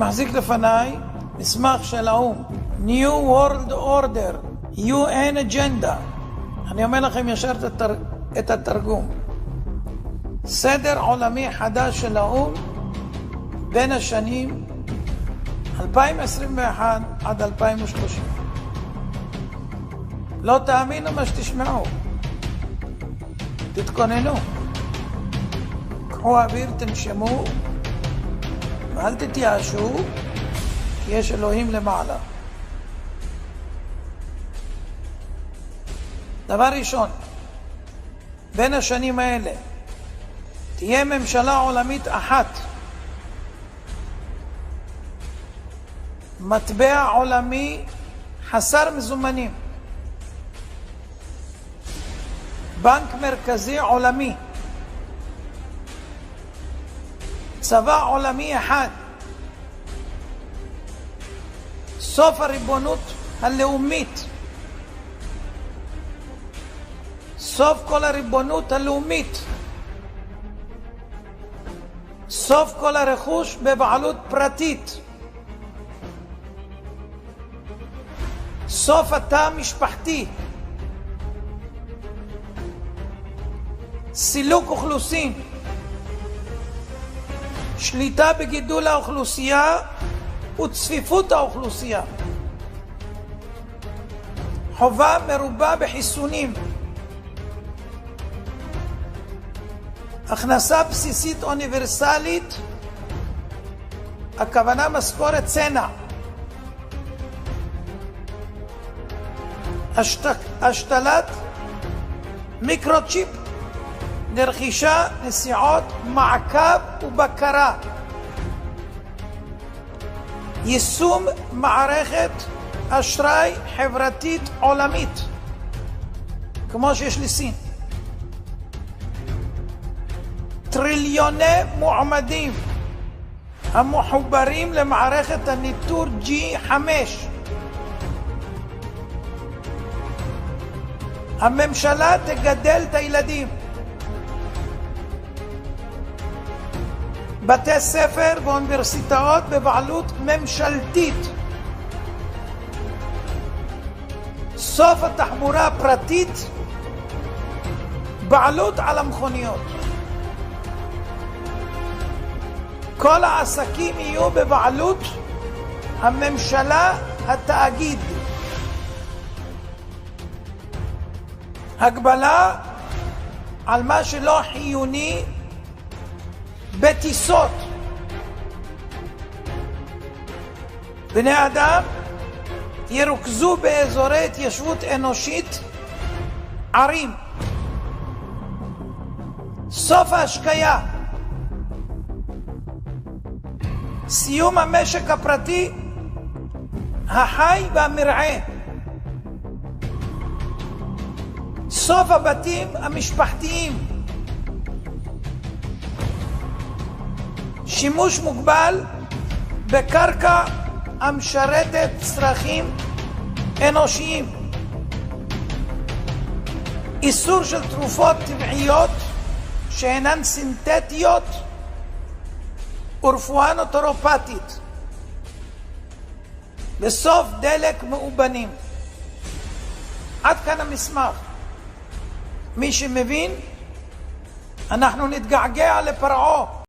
מחזיק לפניי מסמך של האו"ם, New World Order, UN Agenda. אני אומר לכם ישר את התרגום. סדר עולמי חדש של האו"ם בין השנים 2021 עד 2030. לא תאמינו מה שתשמעו. תתכוננו. קחו אוויר, תנשמו, ואל תתייאשו, כי יש אלוהים למעלה. דבר ראשון, בין השנים האלה תהיה ממשלה עולמית אחת, מטבע עולמי חסר מזומנים, בנק מרכזי עולמי, צבא עולמי אחד, סוף הריבונות הלאומית, סוף כל הריבונות הלאומית, סוף כל הרכוש בבעלות פרטית, סוף התא המשפחתי, סילוק אוכלוסין, שליטה בגידול האוכלוסייה וצפיפות האוכלוסייה, חובה מרובה בחיסונים, הכנסה בסיסית אוניברסלית, הכוונה משכורת צנע, השתלת מיקרוצ'יפ לרכישה, נסיעות, מעקב ובקרה, יישום מערכת אשראי חברתית עולמית כמו שיש לסין, טריליוני מועמדים המחוברים למערכת הניטור G5, הממשלה תגדל את הילדים, בתי ספר ואוניברסיטאות בבעלות ממשלתית, סוף התחבורה הפרטית, בעלות על המכוניות, כל העסקים יהיו בבעלות הממשלה, התאגיד, הגבלה על מה שלא חיוני בטיסות, בני אדם ירוכזו באזורי התיישבות אנושית, ערים, סוף ההשקיה, סיום המשק הפרטי החי והמרעה, סוף הבתים המשפחתיים, שימוש מוגבל בקרקע המשרתת צרכים אנושיים, איסור של תרופות טבעיות שאינן סינתטיות ורפואה נוטורופטית, בסוף דלק מאובנים. עד כאן המסמך. מי שמבין, אנחנו נתגעגע לפרעה.